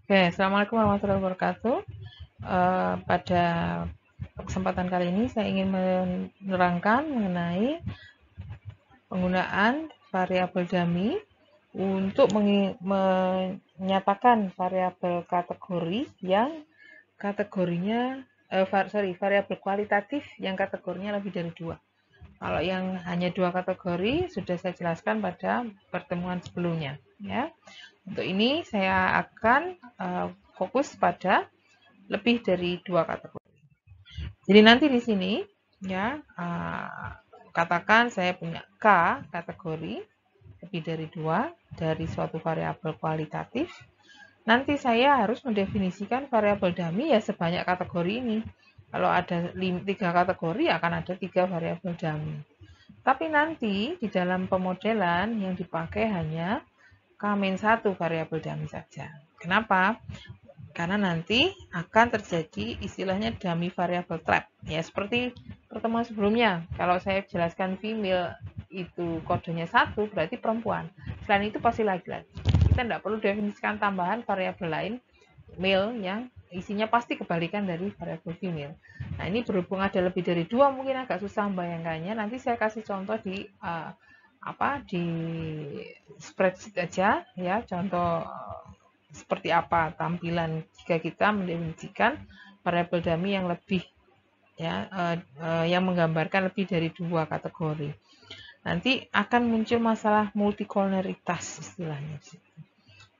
Oke, Assalamualaikum warahmatullahi wabarakatuh. Pada kesempatan kali ini saya ingin menerangkan mengenai penggunaan variabel dummy untuk menyatakan variabel kategori yang kategorinya variabel kualitatif yang kategorinya lebih dari 2. Kalau yang hanya 2 kategori sudah saya jelaskan pada pertemuan sebelumnya, ya. Untuk ini saya akan fokus pada lebih dari 2 kategori. Jadi nanti di sini ya katakan saya punya K kategori lebih dari 2 dari suatu variabel kualitatif. Nanti saya harus mendefinisikan variabel dummy ya sebanyak kategori ini. Kalau ada 3 kategori akan ada 3 variabel dummy. Tapi nanti di dalam pemodelan yang dipakai hanya K-1 variabel dummy saja. Kenapa? Karena nanti akan terjadi istilahnya dummy variable trap. Ya, seperti pertemuan sebelumnya. Kalau saya jelaskan female itu kodenya 1, berarti perempuan. Selain itu pasti laki-laki. Kita tidak perlu definisikan tambahan variabel lain male yang isinya pasti kebalikan dari variabel female. Nah, ini berhubung ada lebih dari 2 mungkin agak susah membayangkannya. Nanti saya kasih contoh di di spreadsheet aja ya, contoh seperti apa tampilan jika kita mendefinisikan variabel dummy yang lebih ya yang menggambarkan lebih dari 2 kategori. Nanti akan muncul masalah multicoloritas istilahnya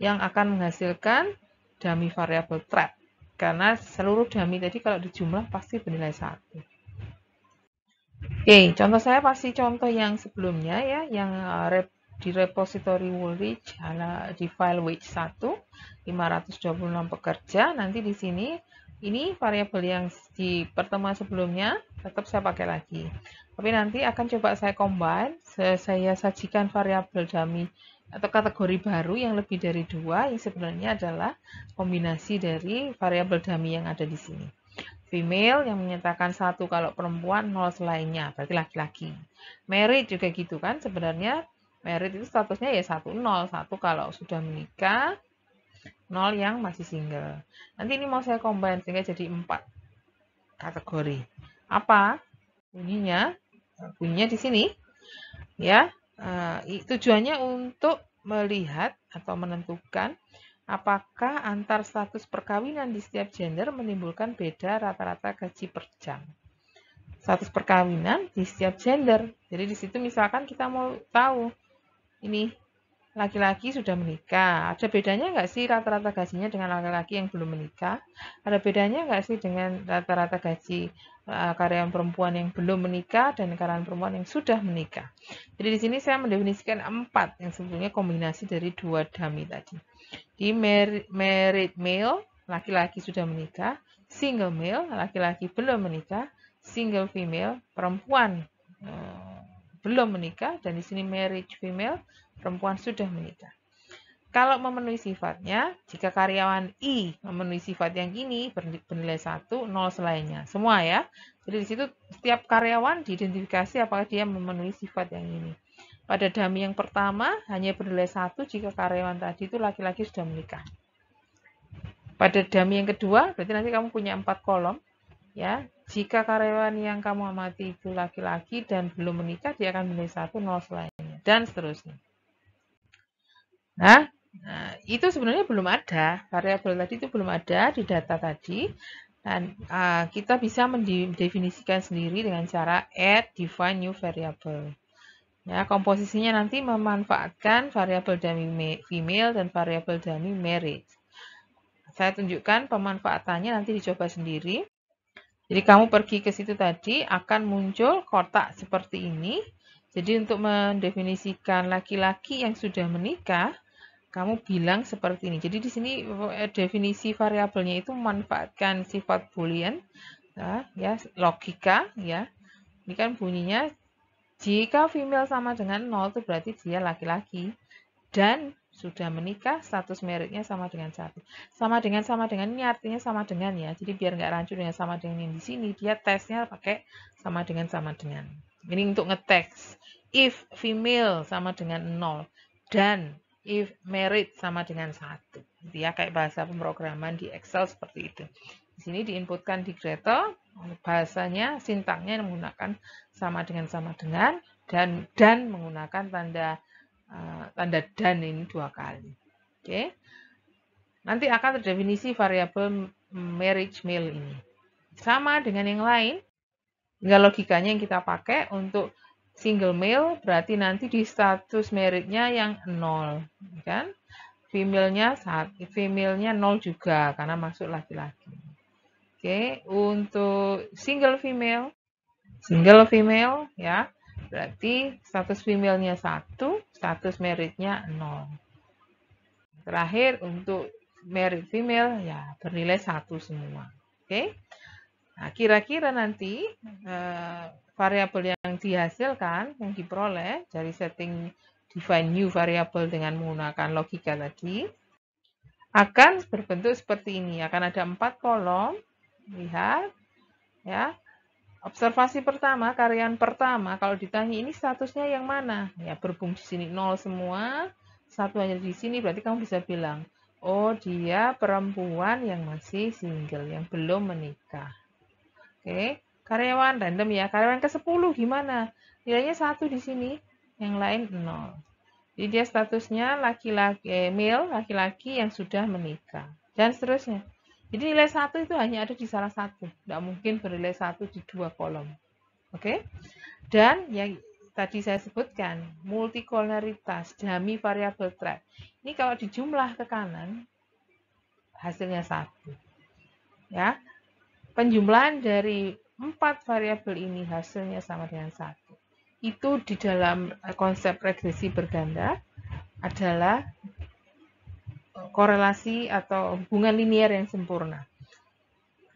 yang akan menghasilkan dummy variable trap karena seluruh dummy tadi kalau dijumlah pasti bernilai 1. Oke, contoh saya pasti contoh yang sebelumnya ya, yang di repository Woolrich di file wage 1 526 pekerja. Nanti di sini ini variabel yang di pertemuan sebelumnya tetap saya pakai lagi. Tapi nanti akan coba saya combine, saya sajikan variabel dummy atau kategori baru yang lebih dari 2 yang sebenarnya adalah kombinasi dari variabel dummy yang ada di sini. Female yang menyatakan 1 kalau perempuan, 0 selainnya, berarti laki-laki. Married juga gitu kan, sebenarnya married itu statusnya ya 1, 0. 1 kalau sudah menikah, 0 yang masih single. Nanti ini mau saya combine sehingga jadi 4 kategori. Apa bunyinya? Bunyinya di sini. Ya, tujuannya untuk melihat atau menentukan apakah antar status perkawinan di setiap gender menimbulkan beda rata-rata gaji per jam. Status perkawinan di setiap gender. Jadi di situ misalkan kita mau tahu ini laki-laki sudah menikah. Ada bedanya nggak sih rata-rata gajinya dengan laki-laki yang belum menikah? Ada bedanya nggak sih dengan rata-rata gaji karyawan perempuan yang belum menikah dan karyawan perempuan yang sudah menikah? Jadi di sini saya mendefinisikan 4 yang sebetulnya kombinasi dari 2 dummy tadi. Di married male, laki-laki sudah menikah. Single male, laki-laki belum menikah. Single female, perempuan belum menikah. Dan di sini married female, perempuan sudah menikah. Kalau memenuhi sifatnya, jika karyawan I memenuhi sifat yang ini, bernilai 1, 0 selainnya. Semua ya. Jadi di situ setiap karyawan diidentifikasi apakah dia memenuhi sifat yang ini. Pada dummy yang pertama, hanya bernilai 1 jika karyawan tadi itu laki-laki sudah menikah. Pada dummy yang kedua, berarti nanti kamu punya 4 kolom. Ya, jika karyawan yang kamu amati itu laki-laki dan belum menikah, dia akan bernilai 1, 0 selainnya. Dan seterusnya. Nah, itu sebenarnya belum ada. Variabel tadi itu belum ada di data tadi. Dan kita bisa mendefinisikan sendiri dengan cara add, define new variable. Ya, komposisinya nanti memanfaatkan variabel dummy female dan variabel dummy married. Saya tunjukkan pemanfaatannya nanti dicoba sendiri. Jadi kamu pergi ke situ tadi akan muncul kotak seperti ini. Jadi untuk mendefinisikan laki-laki yang sudah menikah, kamu bilang seperti ini. Jadi di sini definisi variabelnya itu memanfaatkan sifat boolean, ya logika, ya. Ini kan bunyinya jika female sama dengan 0 itu berarti dia laki-laki dan sudah menikah, status meritnya sama dengan 1. Sama dengan ini artinya sama dengan ya. Jadi biar nggak rancu dengan sama dengan yang di sini, dia tesnya pakai sama dengan. Ini untuk ngeteks. If female sama dengan 0 dan if merit sama dengan 1. Gitu ya, kayak bahasa pemrograman di Excel seperti itu. Di sini diinputkan di Gradle, bahasanya, sintaknya menggunakan sama dengan dan menggunakan tanda dan ini 2 kali. Oke. Nanti akan terdefinisi variabel marriage male ini. Sama dengan yang lain, tinggal logikanya yang kita pakai untuk single male berarti nanti di status meritnya yang 0, kan? Female-nya 0 juga karena masuk laki-laki. Oke, untuk single female ya, berarti status female-nya 1, status meritnya 0. Terakhir untuk merit female ya bernilai 1 semua. Oke. Nah, kira-kira nanti variabel yang dihasilkan, yang diperoleh dari setting define new variable dengan menggunakan logika tadi, akan berbentuk seperti ini. Akan ada 4 kolom. Lihat, ya. Observasi pertama, karyawan pertama, kalau ditanya ini statusnya yang mana? Ya, berhubung di sini 0 semua, 1 hanya di sini, berarti kamu bisa bilang, oh dia perempuan yang masih single, yang belum menikah. Oke, karyawan random ya. Karyawan ke-10 gimana? Nilainya 1 di sini, yang lain 0. Jadi dia statusnya male, laki-laki yang sudah menikah. Dan seterusnya. Jadi nilai 1 itu hanya ada di salah satu. Tidak mungkin bernilai 1 di 2 kolom. Oke? Dan yang tadi saya sebutkan, multikoloritas, dummy variable trap. Ini kalau dijumlah ke kanan, hasilnya 1. Ya. Penjumlahan dari 4 variabel ini hasilnya sama dengan 1. Itu di dalam konsep regresi berganda adalah korelasi atau hubungan linear yang sempurna.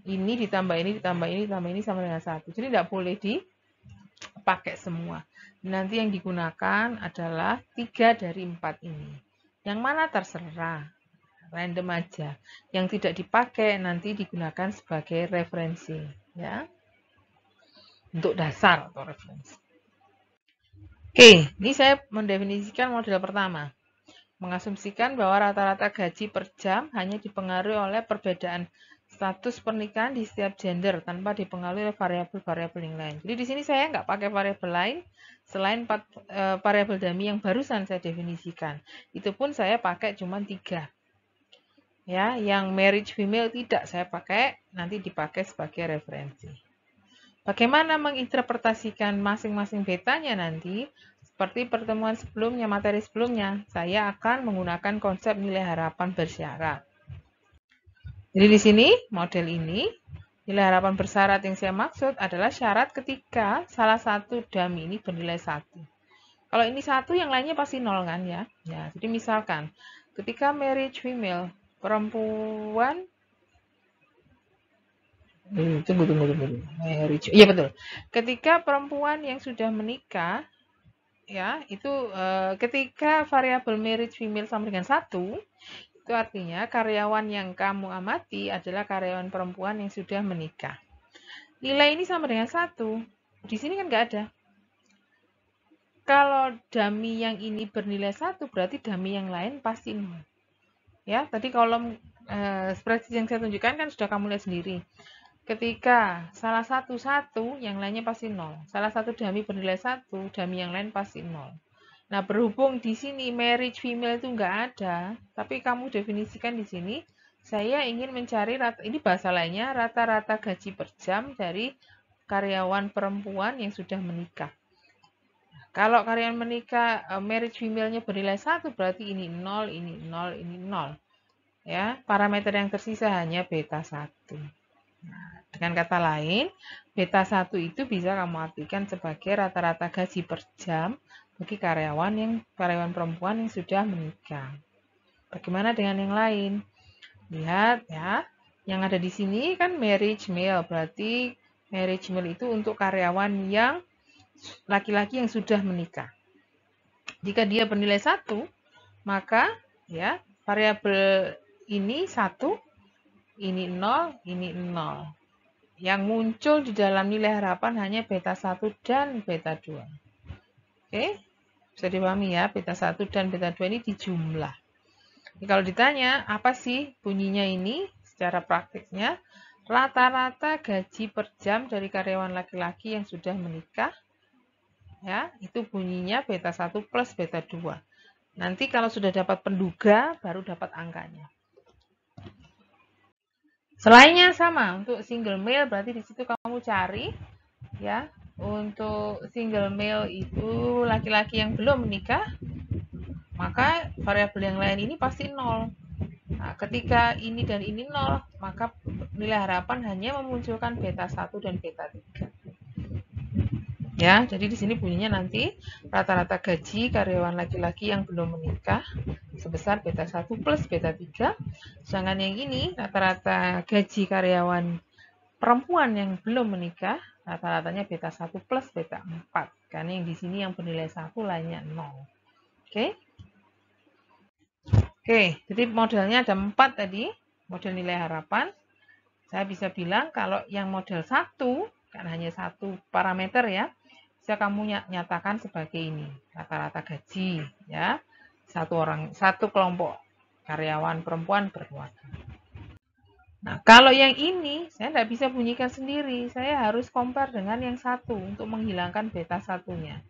Ini ditambah ini, ditambah ini, ditambah ini sama dengan 1. Jadi tidak boleh dipakai semua. Nanti yang digunakan adalah 3 dari 4 ini. Yang mana terserah. Random aja. Yang tidak dipakai nanti digunakan sebagai referensi. Ya. Untuk dasar atau referensi. Oke, ini saya mendefinisikan model pertama. Mengasumsikan bahwa rata-rata gaji per jam hanya dipengaruhi oleh perbedaan status pernikahan di setiap gender tanpa dipengaruhi oleh variabel-variabel yang lain. Jadi di sini saya nggak pakai variabel lain selain variabel dummy yang barusan saya definisikan. Itu pun saya pakai cuma 3. Ya, yang marriage female tidak saya pakai, nanti dipakai sebagai referensi. Bagaimana menginterpretasikan masing-masing betanya nanti? Seperti pertemuan sebelumnya, materi sebelumnya, saya akan menggunakan konsep nilai harapan bersyarat. Jadi di sini, model ini, nilai harapan bersyarat yang saya maksud adalah syarat ketika salah satu dummy ini bernilai 1. Kalau ini 1, yang lainnya pasti 0 kan ya? Ya, jadi misalkan, ketika marriage female, perempuan, tunggu. Marriage, iya betul. Ketika perempuan yang sudah menikah, ya itu ketika variabel marriage female sama dengan 1, itu artinya karyawan yang kamu amati adalah karyawan perempuan yang sudah menikah. Nilai ini sama dengan 1, di sini kan nggak ada. Kalau dummy yang ini bernilai 1, berarti dummy yang lain pasti 0. Ya, tadi kolom spreadsheet yang saya tunjukkan kan sudah kamu lihat sendiri. Ketika salah satu 1, yang lainnya pasti 0. Salah satu dummy bernilai 1, dummy yang lain pasti 0. Nah, berhubung di sini marriage female itu nggak ada, tapi kamu definisikan di sini, saya ingin mencari, ini bahasa lainnya, rata-rata gaji per jam dari karyawan perempuan yang sudah menikah. Kalau karyawan menikah, marriage female-nya bernilai 1, berarti ini 0, ini 0, ini 0. Ya, parameter yang tersisa hanya beta 1. Nah, dengan kata lain, beta 1 itu bisa kamu artikan sebagai rata-rata gaji per jam bagi karyawan perempuan yang sudah menikah. Bagaimana dengan yang lain? Lihat ya, yang ada di sini kan marriage male, berarti marriage male itu untuk karyawan yang laki-laki yang sudah menikah. Jika dia bernilai 1, maka ya variabel ini 1, ini 0, ini 0. Yang muncul di dalam nilai harapan hanya beta 1 dan beta 2. Oke? Bisa dipahami ya, beta 1 dan beta 2 ini dijumlah. Jadi kalau ditanya, apa sih bunyinya ini? Secara praktiknya, rata-rata gaji per jam dari karyawan laki-laki yang sudah menikah, ya, itu bunyinya beta 1 plus beta 2. Nanti kalau sudah dapat penduga, baru dapat angkanya. Selainnya sama, untuk single male berarti di situ kamu cari, ya, untuk single male itu laki-laki yang belum menikah, maka variabel yang lain ini pasti 0. Nah, ketika ini dan ini 0, maka nilai harapan hanya memunculkan beta 1 dan beta 3. Ya, jadi di sini bunyinya nanti rata-rata gaji karyawan laki-laki yang belum menikah sebesar beta 1 plus beta 3. Sedangkan yang ini rata-rata gaji karyawan perempuan yang belum menikah rata-ratanya beta 1 plus beta 4. Karena yang di sini yang bernilai 1 lainnya 0. Oke? Oke, jadi modelnya ada 4 tadi, model nilai harapan. Saya bisa bilang kalau yang model 1, kan hanya 1 parameter ya, bisa kamu nyatakan sebagai ini, rata-rata gaji ya. Satu kelompok karyawan perempuan berkeluarga. Nah, kalau yang ini saya tidak bisa bunyikan sendiri, saya harus compare dengan yang 1 untuk menghilangkan beta 1-nya.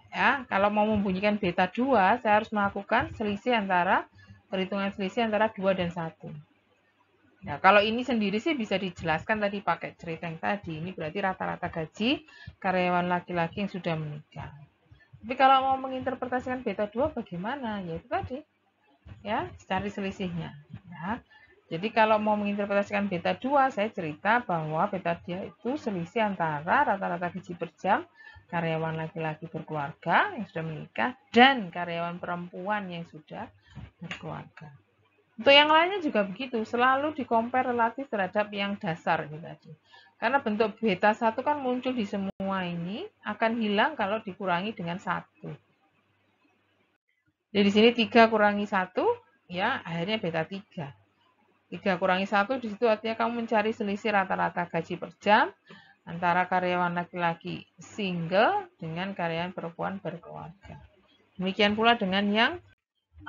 Ya, kalau mau membunyikan beta 2, saya harus melakukan perhitungan selisih antara 2 dan 1. Ya, kalau ini sendiri sih bisa dijelaskan tadi pakai cerita yang tadi. Ini berarti rata-rata gaji karyawan laki-laki yang sudah menikah. Tapi kalau mau menginterpretasikan beta 2 bagaimana? Ya itu tadi. Ya, cari selisihnya. Ya. Jadi kalau mau menginterpretasikan beta 2, saya cerita bahwa beta 2 itu selisih antara rata-rata gaji per jam karyawan laki-laki berkeluarga yang sudah menikah dan karyawan perempuan yang sudah berkeluarga. Untuk yang lainnya juga begitu, selalu di-compare relatif terhadap yang dasar ini tadi. Karena bentuk beta 1 kan muncul di semua ini, akan hilang kalau dikurangi dengan 1. Jadi di sini 3 kurangi 1, ya akhirnya beta 3. 3 kurangi 1, di situ artinya kamu mencari selisih rata-rata gaji per jam antara karyawan laki-laki single dengan karyawan perempuan berkeluarga. Demikian pula dengan yang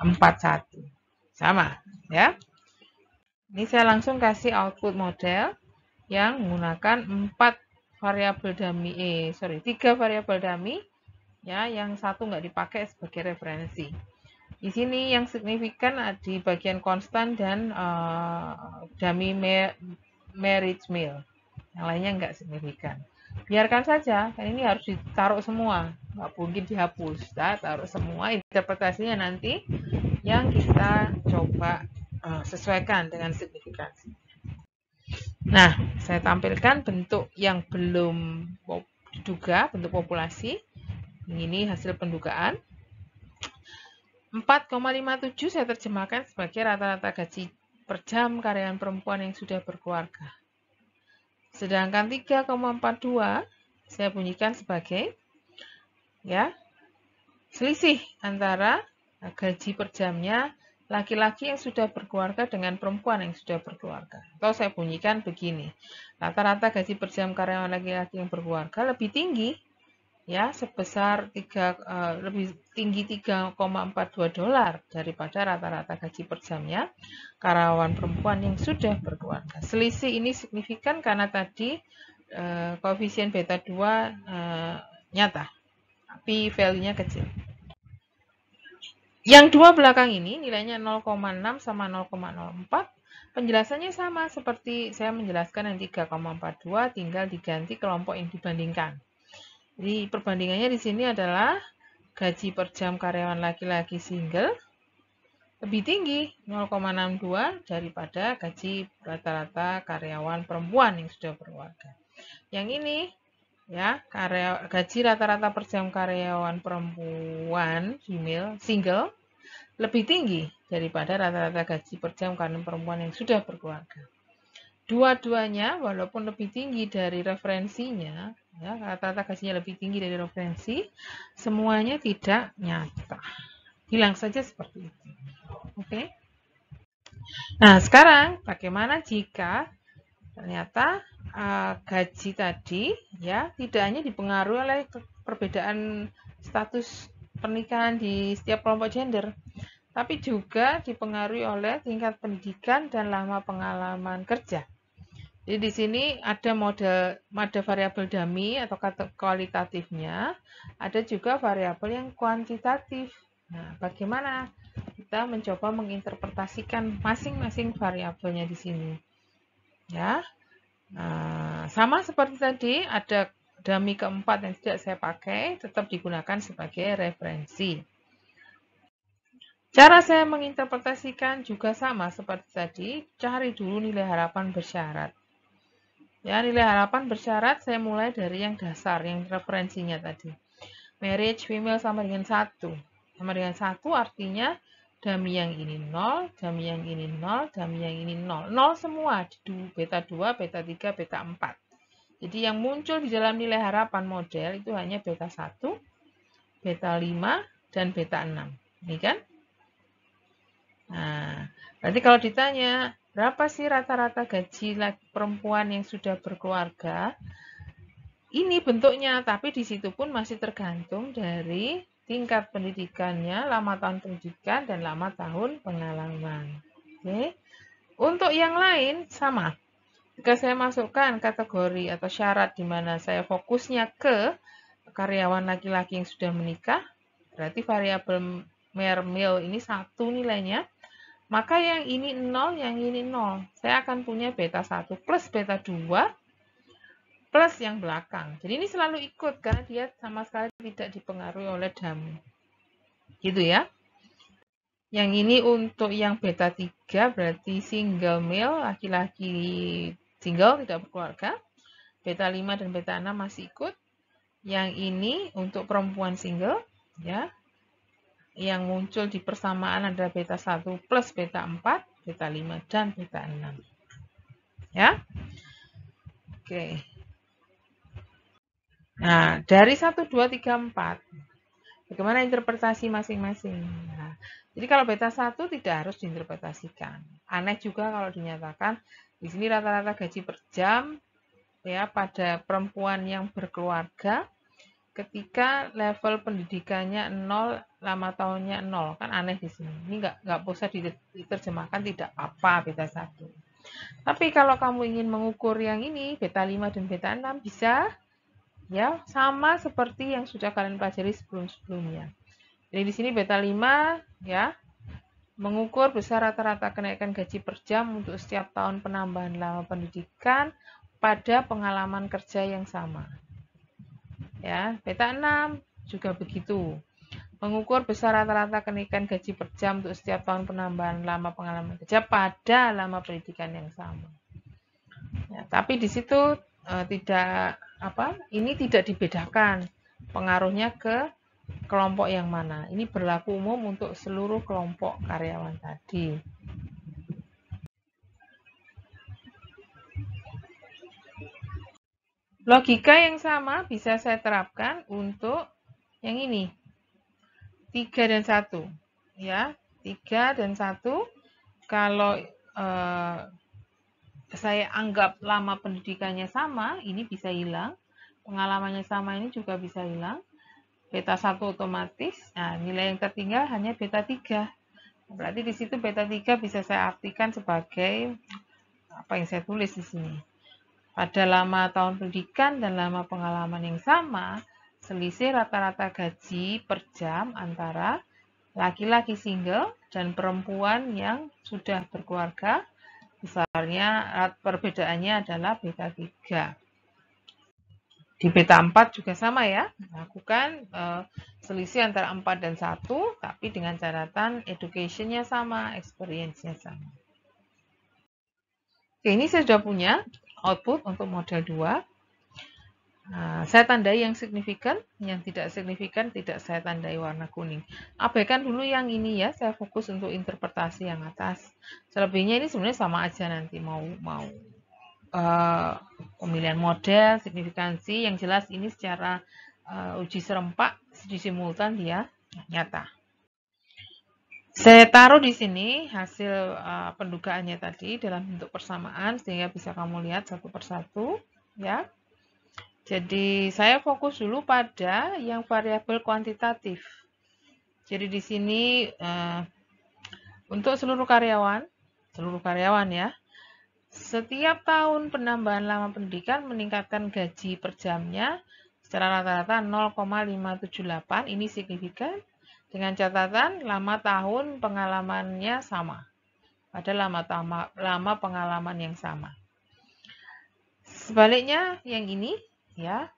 41. Sama, ya. Ini saya langsung kasih output model yang menggunakan 3 variabel dummy, ya, yang satu nggak dipakai sebagai referensi. Di sini yang signifikan di bagian konstan dan dummy marriage meal. Yang lainnya nggak signifikan. Biarkan saja, kan ini harus ditaruh semua, nggak mungkin dihapus. Taruh semua, interpretasinya nanti yang kita coba sesuaikan dengan signifikansi. Nah, saya tampilkan bentuk yang belum diduga, bentuk populasi. Ini hasil pendugaan. 4,57 saya terjemahkan sebagai rata-rata gaji per jam karyawan perempuan yang sudah berkeluarga. Sedangkan 3,42 saya bunyikan sebagai ya selisih antara gaji per jamnya laki-laki yang sudah berkeluarga dengan perempuan yang sudah berkeluarga. Atau saya bunyikan begini, rata-rata gaji per jam karyawan laki-laki yang berkeluarga lebih tinggi, ya sebesar lebih tinggi 3,42 dolar daripada rata-rata gaji per jamnya karyawan perempuan yang sudah berkeluarga. Selisih ini signifikan karena tadi koefisien beta 2 nyata, tapi value-nya kecil. Yang dua belakang ini nilainya 0,6 sama 0,04. Penjelasannya sama seperti saya menjelaskan yang 3,42, tinggal diganti kelompok yang dibandingkan. Jadi perbandingannya di sini adalah gaji per jam karyawan laki-laki single lebih tinggi 0,62 daripada gaji rata-rata karyawan perempuan yang sudah berkeluarga. Yang ini ya, gaji rata-rata per jam karyawan perempuan single lebih tinggi daripada rata-rata gaji per jam karyawan perempuan yang sudah berkeluarga. Dua-duanya walaupun lebih tinggi dari referensinya, ya, rata-rata gajinya lebih tinggi dari referensi, semuanya tidak nyata. Hilang saja seperti itu. Oke. Nah, sekarang bagaimana jika ternyata gaji tadi ya tidak hanya dipengaruhi oleh perbedaan status pernikahan di setiap kelompok gender, tapi juga dipengaruhi oleh tingkat pendidikan dan lama pengalaman kerja. Jadi di sini ada variabel dummy atau kualitatifnya, ada juga variabel yang kuantitatif. Nah, bagaimana kita mencoba menginterpretasikan masing-masing variabelnya di sini? Ya, sama seperti tadi, ada dummy keempat yang tidak saya pakai, tetap digunakan sebagai referensi. Cara saya menginterpretasikan juga sama seperti tadi, cari dulu nilai harapan bersyarat. Ya, nilai harapan bersyarat saya mulai dari yang dasar, yang referensinya tadi. Marriage female sama dengan 1. Sama dengan 1 artinya dummy yang ini 0, dummy yang ini 0, dummy yang ini 0. 0 semua, beta 2, beta 3, beta 4. Jadi yang muncul di dalam nilai harapan model itu hanya beta 1, beta 5, dan beta 6. Ini kan? Nah, berarti kalau ditanya, berapa sih rata-rata gaji perempuan yang sudah berkeluarga? Ini bentuknya, tapi di situ pun masih tergantung dari tingkat pendidikannya, lama tahun pendidikan, dan lama tahun pengalaman. Oke. Untuk yang lain, sama. Jika saya masukkan kategori atau syarat di mana saya fokusnya ke karyawan laki-laki yang sudah menikah, berarti variabel male ini 1 nilainya, maka yang ini 0, yang ini 0. Saya akan punya beta 1 plus beta 2 plus yang belakang. Jadi ini selalu ikut karena dia sama sekali tidak dipengaruhi oleh dummy. Gitu ya. Yang ini untuk yang beta 3 berarti single male, laki-laki single, tidak berkeluarga. Beta 5 dan beta 6 masih ikut. Yang ini untuk perempuan single, ya. Yang muncul di persamaan adalah beta 1 plus beta 4, beta 5, dan beta 6. Ya. Oke. Nah, dari 1, 2, 3, 4, bagaimana interpretasi masing-masing? Nah, jadi kalau beta 1 tidak harus diinterpretasikan. Aneh juga kalau dinyatakan, di sini rata-rata gaji per jam ya pada perempuan yang berkeluarga ketika level pendidikannya 0, lama tahunnya 0, kan aneh di sini. Ini nggak usah diterjemahkan tidak apa beta 1. Tapi kalau kamu ingin mengukur yang ini, beta 5 dan beta 6 bisa ya sama seperti yang sudah kalian pelajari sebelum-sebelumnya. Jadi di sini beta 5 ya mengukur besar rata-rata kenaikan gaji per jam untuk setiap tahun penambahan lama pendidikan pada pengalaman kerja yang sama. Ya, beta 6 juga begitu. Mengukur besar rata-rata kenaikan gaji per jam untuk setiap tahun penambahan lama pengalaman kerja pada lama pendidikan yang sama. Ya, tapi di situ ini tidak dibedakan pengaruhnya ke kelompok yang mana. Ini berlaku umum untuk seluruh kelompok karyawan tadi. Logika yang sama bisa saya terapkan untuk yang ini. 3 dan 1. Ya, 3 dan 1. Kalau saya anggap lama pendidikannya sama, ini bisa hilang. Pengalamannya sama ini juga bisa hilang. Beta 1 otomatis. Nah, nilai yang tertinggal hanya beta 3. Berarti di situ beta 3 bisa saya artikan sebagai apa yang saya tulis di sini. Pada lama tahun pendidikan dan lama pengalaman yang sama, selisih rata-rata gaji per jam antara laki-laki single dan perempuan yang sudah berkeluarga, besarnya perbedaannya adalah beta 3. Di beta 4 juga sama ya, lakukan selisih antara 4 dan 1, tapi dengan catatan education-nya sama, experience-nya sama. Oke, ini saya sudah punya output untuk model 2. Nah, saya tandai yang signifikan, yang tidak signifikan tidak saya tandai warna kuning. Abaikan dulu yang ini ya, saya fokus untuk interpretasi yang atas. Selebihnya ini sebenarnya sama aja nanti mau pemilihan model, signifikansi, yang jelas ini secara uji serempak, uji simultan dia nyata. Saya taruh di sini hasil pendugaannya tadi dalam bentuk persamaan sehingga bisa kamu lihat satu persatu ya. Jadi saya fokus dulu pada yang variabel kuantitatif. Jadi di sini untuk seluruh karyawan ya, setiap tahun penambahan lama pendidikan meningkatkan gaji per jamnya secara rata-rata 0,578. Ini signifikan dengan catatan lama tahun pengalamannya sama. Ada lama pengalaman yang sama. Sebaliknya yang ini ya,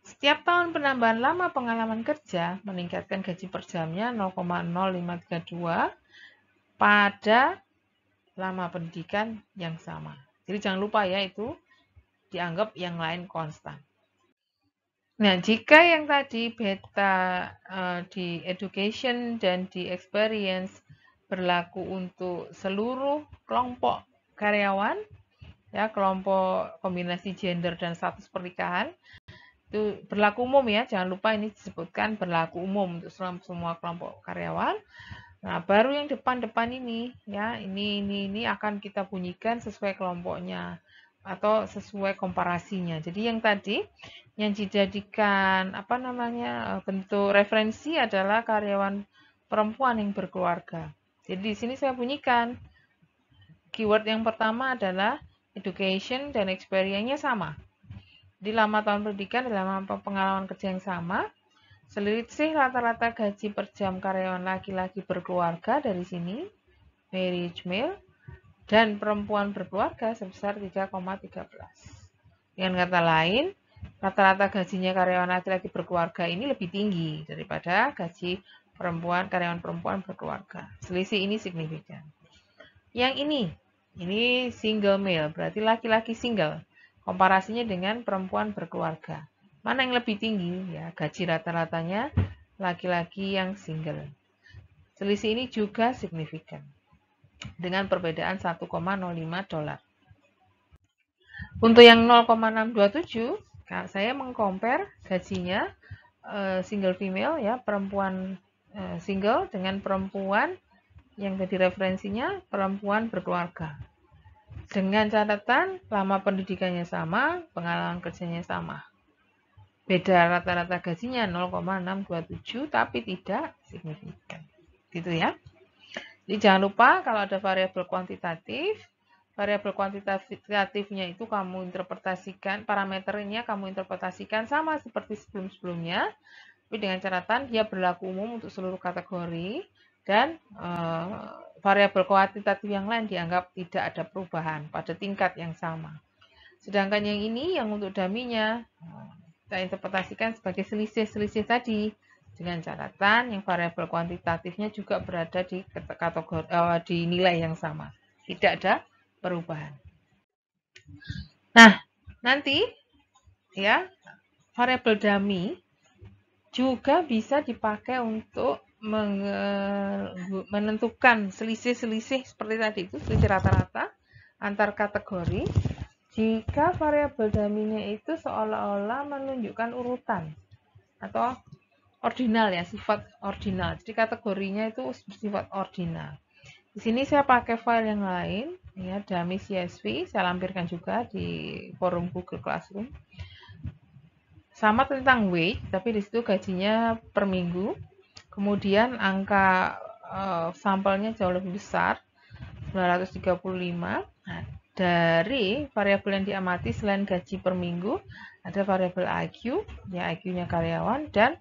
setiap tahun penambahan lama pengalaman kerja meningkatkan gaji per jamnya 0,0532 pada lama pendidikan yang sama. Jadi jangan lupa ya, itu dianggap yang lain konstan. Nah, jika yang tadi beta di education dan di experience berlaku untuk seluruh kelompok karyawan, ya, kelompok kombinasi gender dan status pernikahan, itu berlaku umum ya, jangan lupa ini disebutkan berlaku umum untuk semua kelompok karyawan. Nah, baru yang depan-depan ini ya, ini akan kita bunyikan sesuai kelompoknya atau sesuai komparasinya. Jadi yang tadi yang dijadikan bentuk referensi adalah karyawan perempuan yang berkeluarga. Jadi di sini saya bunyikan keyword yang pertama adalah education dan experience-nya sama. Di lama tahun pendidikan dalam pengalaman kerja yang sama. Selisih rata-rata gaji per jam karyawan laki-laki berkeluarga dari sini, marriage male, dan perempuan berkeluarga sebesar 3,13. Dengan kata lain, rata-rata gajinya karyawan laki-laki berkeluarga ini lebih tinggi daripada gaji karyawan perempuan berkeluarga. Selisih ini signifikan. Yang ini single male, berarti laki-laki single. Komparasinya dengan perempuan berkeluarga. Mana yang lebih tinggi? Ya, gaji rata-ratanya laki-laki yang single. Selisih ini juga signifikan dengan perbedaan 1,05 dolar. Untuk yang 0,627, saya mengcompare gajinya single female ya, perempuan single dengan perempuan yang tadi referensinya perempuan berkeluarga. Dengan catatan lama pendidikannya sama, pengalaman kerjanya sama. Beda rata-rata gajinya 0,627 tapi tidak signifikan. Gitu ya. Jadi jangan lupa kalau ada variabel kuantitatifnya itu kamu interpretasikan, parameternya kamu interpretasikan sama seperti sebelum-sebelumnya, tapi dengan catatan dia berlaku umum untuk seluruh kategori dan variabel kuantitatif yang lain dianggap tidak ada perubahan pada tingkat yang sama. Sedangkan yang ini yang untuk daminya kita interpretasikan sebagai selisih-selisih tadi dengan catatan yang variabel kuantitatifnya juga berada di kategori di nilai yang sama, tidak ada perubahan. Nah, nanti ya variabel dummy juga bisa dipakai untuk menentukan selisih-selisih seperti tadi itu, selisih rata-rata antar kategori. Jika variabel dummy-nya itu seolah-olah menunjukkan urutan atau ordinal ya, sifat ordinal. Jadi kategorinya itu bersifat ordinal. Di sini saya pakai file yang lain ya, dummy CSV, saya lampirkan juga di forum Google Classroom. Sama tentang wage, tapi di situ gajinya per minggu. Kemudian angka sampelnya jauh lebih besar, 935. Nah, dari variabel yang diamati selain gaji per minggu, ada variabel IQ, ya IQ-nya karyawan, dan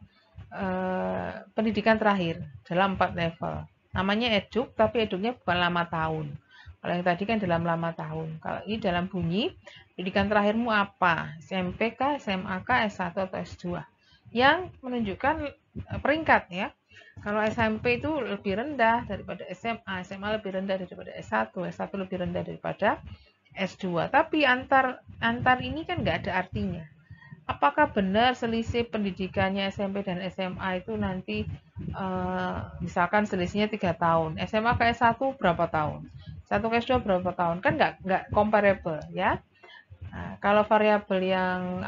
pendidikan terakhir dalam 4 level. Namanya eduk, tapi eduknya bukan lama tahun. Kalau yang tadi kan dalam lama tahun. Kalau ini dalam bunyi, pendidikan terakhirmu apa? SMP kah, SMA kah, S1 atau S2? Yang menunjukkan peringkat ya. Kalau SMP itu lebih rendah daripada SMA, SMA lebih rendah daripada S1, S1 lebih rendah daripada S2. Tapi antar ini kan nggak ada artinya. Apakah benar selisih pendidikannya SMP dan SMA itu nanti misalkan selisihnya 3 tahun, SMA ke S1 berapa tahun, S1 ke S2 berapa tahun, kan nggak comparable ya. Nah, kalau variabel yang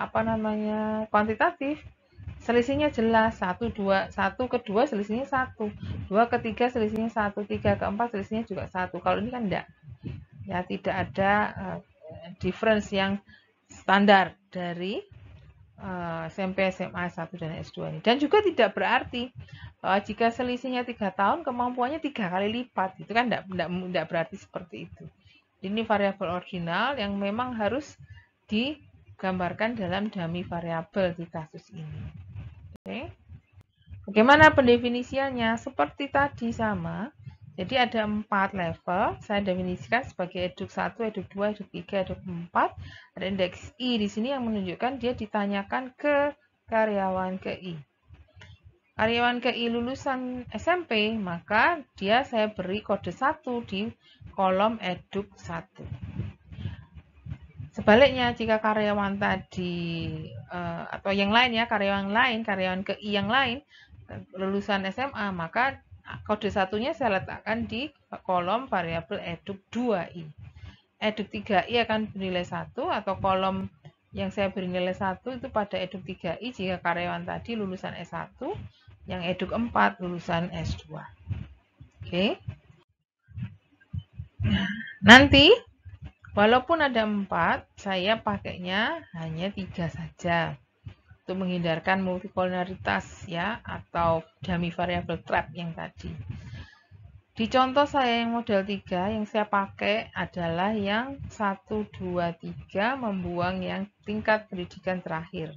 kuantitatif, selisihnya jelas, 1 ke 2 selisihnya 1, 2 ke 3 selisihnya 1, 3 ke 4 selisihnya juga 1. Kalau ini kan enggak. Ya, tidak ada difference yang standar dari SMP, SMA, S1 dan S2 ini. Dan juga tidak berarti bahwa jika selisihnya 3 tahun kemampuannya 3 kali lipat. Itu kan tidak berarti seperti itu. Ini variabel ordinal yang memang harus digambarkan dalam dummy variabel di kasus ini. Oke. Bagaimana pendefinisiannya? Seperti tadi sama. Jadi ada 4 level. Saya definisikan sebagai eduk 1, eduk 2, eduk 3, eduk 4. Ada indeks I di sini yang menunjukkan dia ditanyakan ke karyawan KI. Karyawan KI lulusan SMP, maka saya beri kode 1 di kolom eduk 1. Sebaliknya, jika karyawan tadi atau yang lain ya, karyawan KI yang lain lulusan SMA, maka kode satunya saya letakkan di kolom variabel eduk 2i. Eduk 3i akan bernilai 1 atau kolom yang saya beri nilai 1 itu pada eduk 3i jika karyawan tadi lulusan S1, yang eduk 4 lulusan S2. Oke. Nanti walaupun ada 4, saya pakainya hanya 3 saja. Untuk menghindarkan multikolonialitas ya atau dummy variable trap yang tadi. Di contoh saya yang model 3 yang saya pakai adalah yang 1, 2, 3 membuang yang tingkat pendidikan terakhir.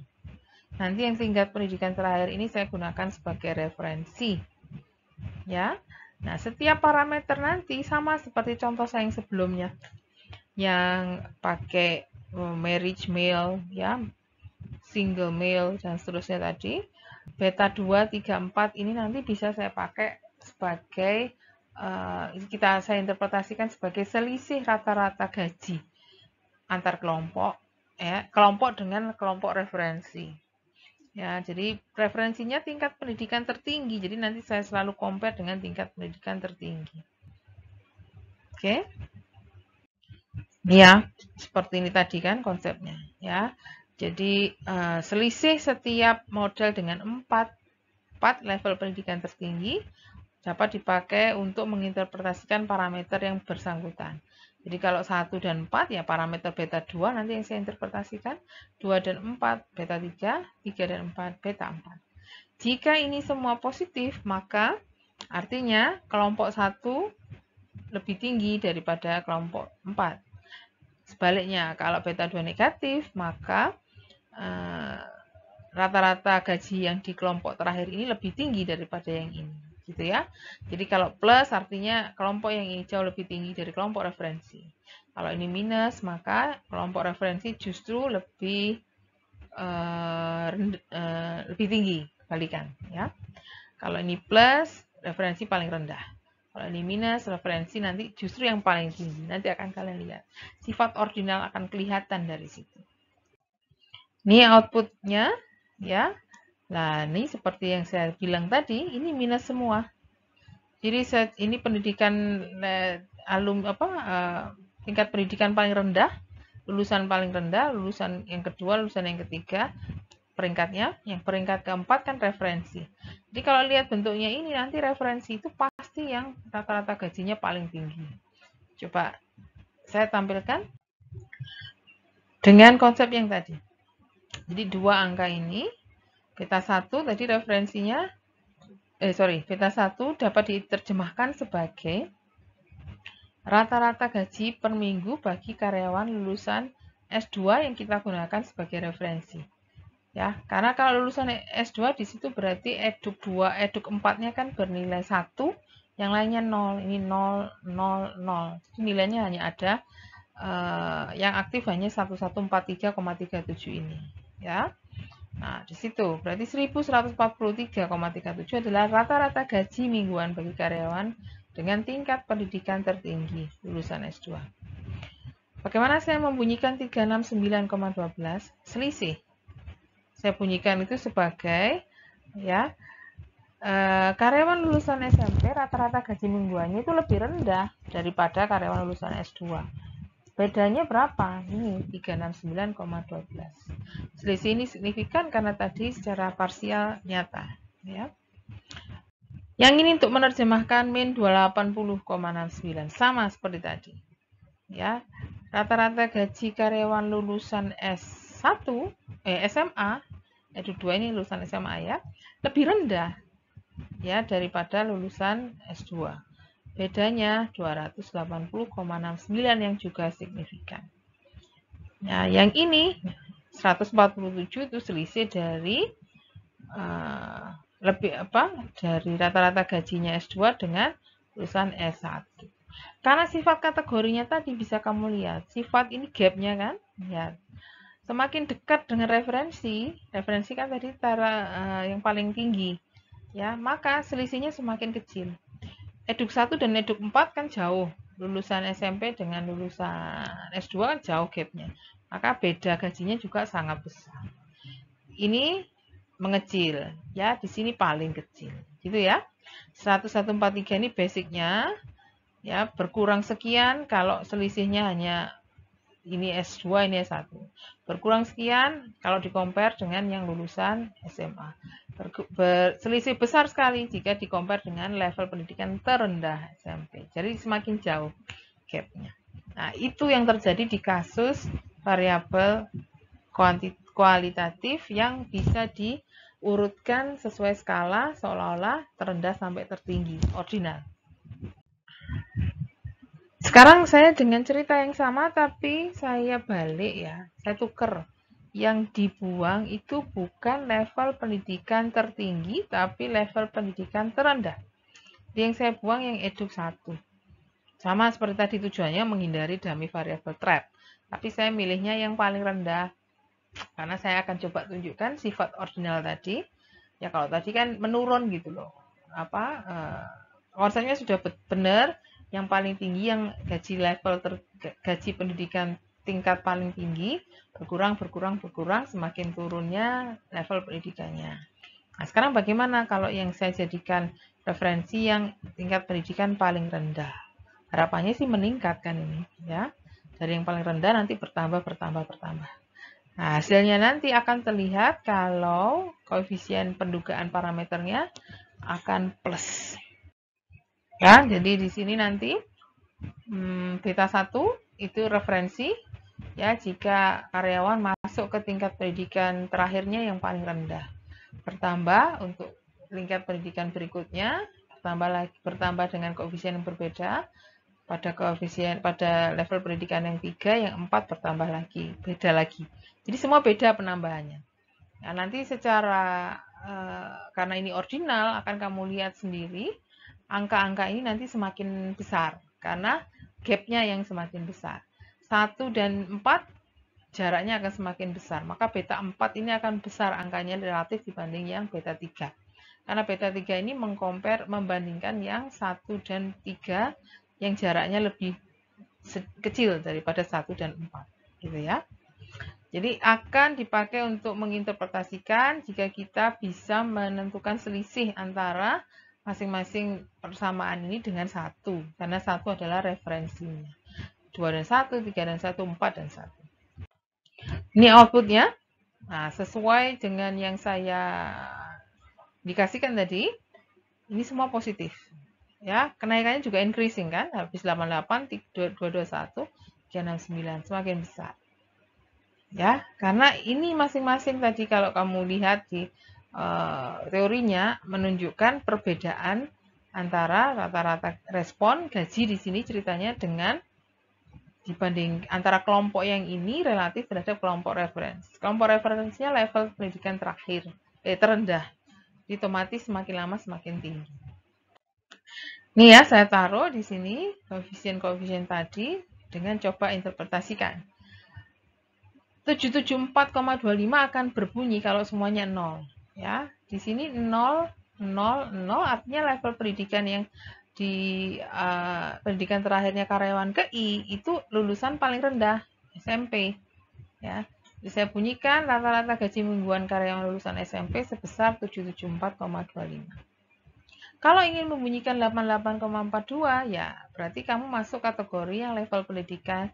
Nanti yang tingkat pendidikan terakhir ini saya gunakan sebagai referensi. Ya. Nah, setiap parameter nanti sama seperti contoh saya yang sebelumnya. Yang pakai marriage male ya, single male dan seterusnya tadi. Beta 2, 3, 4 ini nanti bisa saya pakai sebagai saya interpretasikan sebagai selisih rata-rata gaji antar kelompok ya, kelompok dengan kelompok referensi. Ya, jadi referensinya tingkat pendidikan tertinggi. Jadi nanti saya selalu compare dengan tingkat pendidikan tertinggi. Oke. Ya, seperti ini tadi kan konsepnya ya. Jadi selisih setiap model dengan 4 level pendidikan tertinggi dapat dipakai untuk menginterpretasikan parameter yang bersangkutan. Jadi kalau 1 dan 4 ya parameter beta 2 nanti yang saya interpretasikan, 2 dan 4 beta 3, 3 dan 4 beta 4. Jika ini semua positif, maka artinya kelompok 1 lebih tinggi daripada kelompok 4. Sebaliknya, kalau beta 2 negatif, maka rata-rata gaji yang di kelompok terakhir ini lebih tinggi daripada yang ini, gitu ya. Jadi kalau plus artinya kelompok yang ini jauh lebih tinggi dari kelompok referensi. Kalau ini minus, maka kelompok referensi justru lebih tinggi, balikan ya. Kalau ini plus, referensi paling rendah. Kalau ini minus, referensi nanti justru yang paling tinggi. Nanti akan kalian lihat. Sifat ordinal akan kelihatan dari situ. Ini outputnya, ya. Nah, ini seperti yang saya bilang tadi, ini minus semua. Jadi ini pendidikan tingkat pendidikan paling rendah, lulusan paling rendah, lulusan yang kedua, lulusan yang ketiga, peringkatnya, yang peringkat keempat kan referensi. Jadi kalau lihat bentuknya ini nanti referensi itu pasti yang rata-rata gajinya paling tinggi. Coba saya tampilkan dengan konsep yang tadi. Jadi dua angka ini, beta 1 tadi referensinya, beta 1 dapat diterjemahkan sebagai rata-rata gaji per minggu bagi karyawan lulusan S2 yang kita gunakan sebagai referensi. Ya, karena kalau lulusan S2 di situ berarti eduk 2, eduk 4-nya kan bernilai 1, yang lainnya 0. Ini 0, 0, 0. Jadi nilainya hanya ada yang aktif hanya 1143,37 ini, ya. Nah, di situ berarti 1143,37 adalah rata-rata gaji mingguan bagi karyawan dengan tingkat pendidikan tertinggi lulusan S2. Bagaimana saya membunyikan 369,12? Selisih. Saya bunyikan itu sebagai ya karyawan lulusan SMP rata-rata gaji mingguannya itu lebih rendah daripada karyawan lulusan S2. Bedanya berapa? Ini 369,12. Selisih ini signifikan karena tadi secara parsial nyata, ya. Yang ini untuk menerjemahkan min 280,69 sama seperti tadi. Ya. Rata-rata gaji karyawan lulusan SMA Eduk 2 ini lulusan SMA ya, lebih rendah ya daripada lulusan S2. Bedanya 280,69 yang juga signifikan. Nah, yang ini 147 itu selisih dari dari rata-rata gajinya S2 dengan lulusan S1. Karena sifat kategorinya tadi bisa kamu lihat, sifat ini gapnya kan, ya. Semakin dekat dengan referensi kan tadi yang paling tinggi, ya, maka selisihnya semakin kecil. Eduk 1 dan Eduk 4 kan jauh, lulusan SMP dengan lulusan S2 kan jauh gapnya, maka beda gajinya juga sangat besar. Ini mengecil, ya, di sini paling kecil, gitu ya. 14143 ini basicnya, ya, berkurang sekian kalau selisihnya hanya ini S2, ini S1. Berkurang sekian kalau di-compare dengan yang lulusan SMA. Selisih besar sekali jika di-compare dengan level pendidikan terendah SMP. Jadi semakin jauh gap-nya. Nah, itu yang terjadi di kasus variabel kualitatif yang bisa diurutkan sesuai skala seolah-olah terendah sampai tertinggi, ordinal. Sekarang saya dengan cerita yang sama tapi saya balik ya, saya tuker. Yang dibuang itu bukan level pendidikan tertinggi tapi level pendidikan terendah. Yang saya buang yang eduk 1. Sama seperti tadi tujuannya menghindari dummy variable trap. Tapi saya milihnya yang paling rendah karena saya akan coba tunjukkan sifat ordinal tadi. Ya kalau tadi kan menurun gitu loh. Konsepnya sudah benar. Yang paling tinggi yang gaji pendidikan tingkat paling tinggi berkurang semakin turunnya level pendidikannya. Nah, sekarang bagaimana kalau yang saya jadikan referensi yang tingkat pendidikan paling rendah? Harapannya sih meningkatkan ini ya. Dari yang paling rendah nanti bertambah. Nah, hasilnya nanti akan terlihat kalau koefisien pendugaan parameternya akan plus. Ya, jadi di sini nanti beta 1 itu referensi ya jika karyawan masuk ke tingkat pendidikan terakhirnya yang paling rendah. Bertambah untuk tingkat pendidikan berikutnya, bertambah dengan koefisien yang berbeda. Pada level pendidikan yang 3, yang 4 bertambah lagi, beda lagi. Jadi semua beda penambahannya. Nah, nanti secara karena ini ordinal akan kamu lihat sendiri angka-angka ini nanti semakin besar karena gapnya yang semakin besar. 1 dan 4 jaraknya akan semakin besar. Maka beta 4 ini akan besar angkanya relatif dibanding yang beta 3. Karena beta 3 ini membandingkan yang 1 dan 3 yang jaraknya lebih kecil daripada 1 dan 4. Gitu ya. Jadi akan dipakai untuk menginterpretasikan jika kita bisa menentukan selisih antara masing-masing persamaan ini dengan 1. Karena 1 adalah referensinya. 2 dan 1, 3 dan 1, 4 dan 1. Ini outputnya. Nah, sesuai dengan yang saya dikasihkan tadi, ini semua positif. Ya, kenaikannya juga increasing kan, habis 88, 221, 369, semakin besar. Ya, karena ini masing-masing tadi kalau kamu lihat di teorinya menunjukkan perbedaan antara rata-rata respon gaji di sini ceritanya dengan dibanding antara kelompok yang ini relatif terhadap kelompok referensi. Kelompok referensinya level pendidikan terendah. Otomatis semakin lama semakin tinggi. Ini ya saya taruh di sini koefisien-koefisien tadi dengan coba interpretasikan. 774,25 akan berbunyi kalau semuanya 0. Ya, di sini 0, 0, 0 artinya level pendidikan yang di pendidikan terakhirnya karyawan ke I itu lulusan paling rendah SMP. Ya, jadi saya bunyikan rata-rata gaji mingguan karyawan lulusan SMP sebesar 774,25. Kalau ingin membunyikan 88,42 ya berarti kamu masuk kategori yang level pendidikan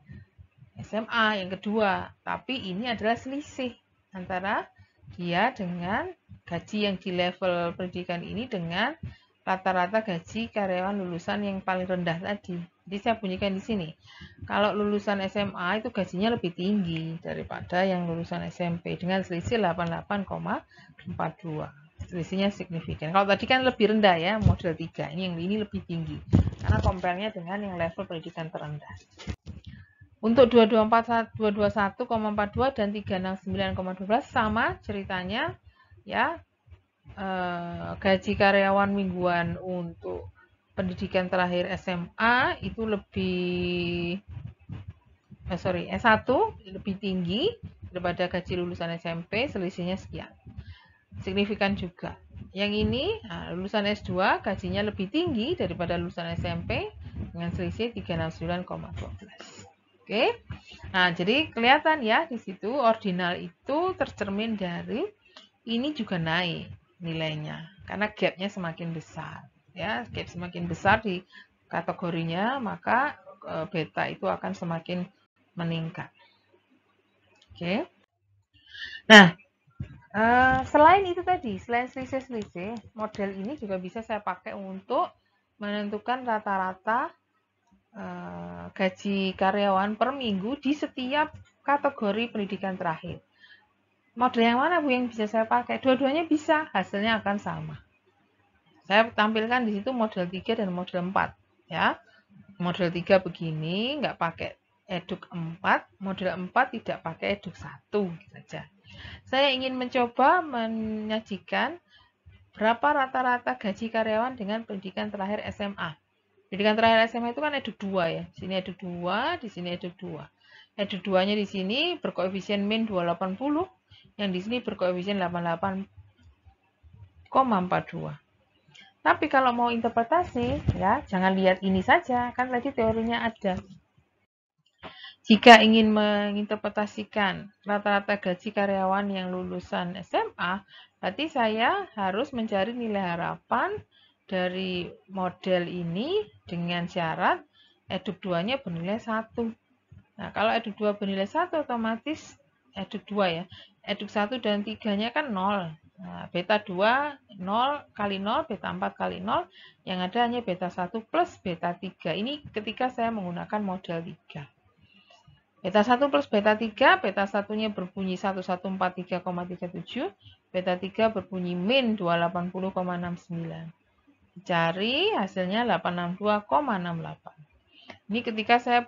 SMA yang kedua, tapi ini adalah selisih antara dia dengan gaji yang di level pendidikan ini dengan rata-rata gaji karyawan lulusan yang paling rendah tadi. Jadi saya bunyikan di sini. Kalau lulusan SMA itu gajinya lebih tinggi daripada yang lulusan SMP dengan selisih 88,42. Selisihnya signifikan. Kalau tadi kan lebih rendah ya, model 3. Ini lebih tinggi. Karena compare-nya dengan yang level pendidikan terendah. Untuk 2241,42 dan 369,12 sama ceritanya ya. Gaji karyawan mingguan untuk pendidikan terakhir SMA itu S1 lebih tinggi daripada gaji lulusan SMP, selisihnya sekian. Signifikan juga. Yang ini lulusan S2 gajinya lebih tinggi daripada lulusan SMP dengan selisih 369,12. Oke. Nah, jadi kelihatan ya di situ ordinal itu tercermin dari ini juga naik nilainya karena gapnya semakin besar ya, gap semakin besar di kategorinya, maka beta itu akan semakin meningkat. Oke. Nah, selain itu tadi, selain selisih-selisih, model ini juga bisa saya pakai untuk menentukan rata-rata gaji karyawan per minggu di setiap kategori pendidikan terakhir. Model yang mana Bu yang bisa saya pakai? Dua-duanya bisa, hasilnya akan sama. Saya tampilkan di situ model 3 dan model 4 ya. Model 3 begini, nggak pakai eduk 4, model 4 tidak pakai eduk 1 saja. Saya ingin mencoba menyajikan berapa rata-rata gaji karyawan dengan pendidikan terakhir SMA. Pendidikan terakhir SMA itu kan eduk 2 ya. Di sini eduk 2, di sini eduk 2. Eduk 2-nya di sini berkoefisien min 280, yang di sini berkoefisien 88,42. Tapi kalau mau interpretasi, ya jangan lihat ini saja, kan tadi teorinya ada. Jika ingin menginterpretasikan rata-rata gaji karyawan yang lulusan SMA, berarti saya harus mencari nilai harapan dari model ini dengan syarat eduk 2-nya bernilai 1. Nah, kalau eduk 2 bernilai 1, otomatis eduk 2 ya. Eduk 1 dan 3-nya kan 0. Nah, beta 2, 0 kali 0, beta 4 kali 0. Yang ada hanya beta 1 plus beta 3. Ini ketika saya menggunakan model 3. Beta 1 plus beta 3, beta 1-nya berbunyi 1143,37. Beta 3 berbunyi min 280,69. Cari hasilnya 862,68. Ini ketika saya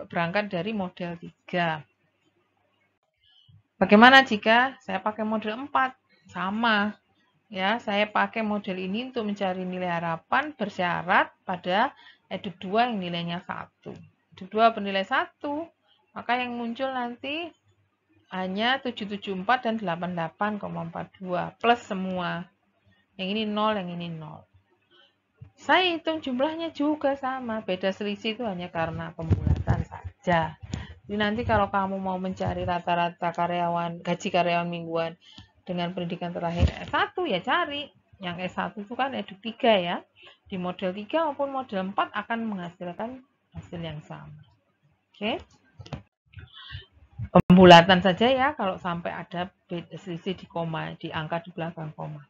berangkat dari model 3. Bagaimana jika saya pakai model 4? Sama. Ya, saya pakai model ini untuk mencari nilai harapan bersyarat pada eduk 2 yang nilainya 1. Eduk 2 bernilai 1, maka yang muncul nanti hanya 774 dan 88,42 plus semua. Yang ini 0, yang ini 0. Saya hitung jumlahnya juga sama, beda selisih itu hanya karena pembulatan saja. Jadi nanti kalau kamu mau mencari rata-rata gaji karyawan mingguan dengan pendidikan terakhir S1 ya cari. Yang S1 itu kan eduk 3 ya. Di model 3 maupun model 4 akan menghasilkan hasil yang sama. Oke. Pembulatan saja ya kalau sampai ada beda selisih di koma, di angka di belakang koma.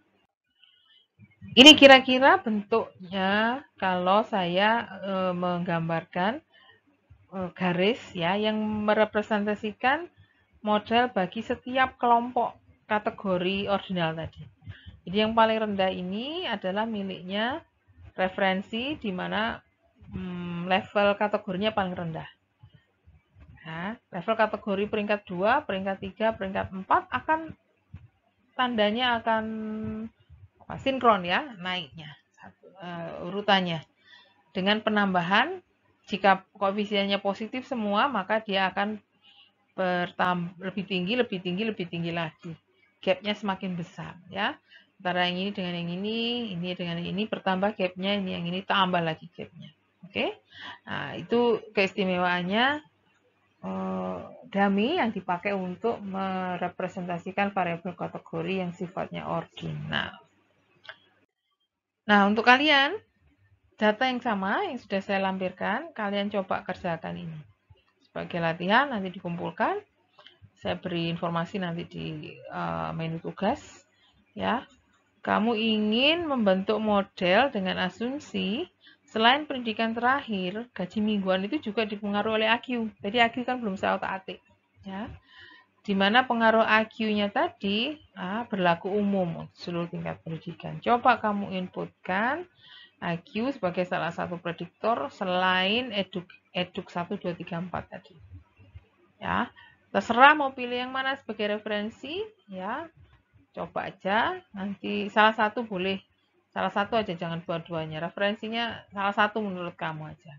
Ini kira-kira bentuknya kalau saya menggambarkan garis ya yang merepresentasikan model bagi setiap kelompok kategori ordinal tadi. Jadi yang paling rendah ini adalah miliknya referensi di mana level kategorinya paling rendah. Nah, level kategori peringkat 2, peringkat 3, peringkat 4 akan tandanya akan sinkron ya naiknya urutannya dengan penambahan. Jika koefisiennya positif semua, maka dia akan lebih tinggi lagi, gapnya semakin besar ya, antara yang ini dengan yang ini dengan yang ini bertambah gapnya, ini yang ini tambah lagi gapnya. Oke. Nah, itu keistimewaannya dummy yang dipakai untuk merepresentasikan variabel kategori yang sifatnya ordinal. Nah, untuk kalian, data yang sama yang sudah saya lampirkan, kalian coba kerjakan ini. Sebagai latihan, nanti dikumpulkan. Saya beri informasi nanti di menu tugas. Ya, kamu ingin membentuk model dengan asumsi Selain pendidikan terakhir, gaji mingguan itu juga dipengaruhi oleh AQ. Jadi AQ kan belum saya otak-atik, ya. Di mana pengaruh AQ-nya tadi berlaku umum seluruh tingkat pendidikan. Coba kamu inputkan IQ sebagai salah satu prediktor selain eduk 1, 2, 3, 4 tadi. Ya, terserah mau pilih yang mana sebagai referensi, ya. Coba aja, nanti salah satu boleh. Salah satu aja, jangan dua-duanya. Referensinya salah satu menurut kamu aja.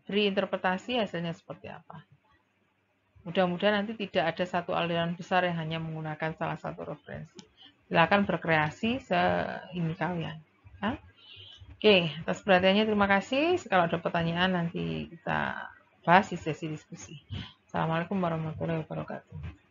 Beri interpretasi hasilnya seperti apa. Mudah-mudahan nanti tidak ada satu aliran besar yang hanya menggunakan salah satu referensi. Silakan berkreasi seini kalian. Ya. Oke, atas perhatiannya terima kasih. Kalau ada pertanyaan nanti kita bahas di sesi diskusi. Assalamualaikum warahmatullahi wabarakatuh.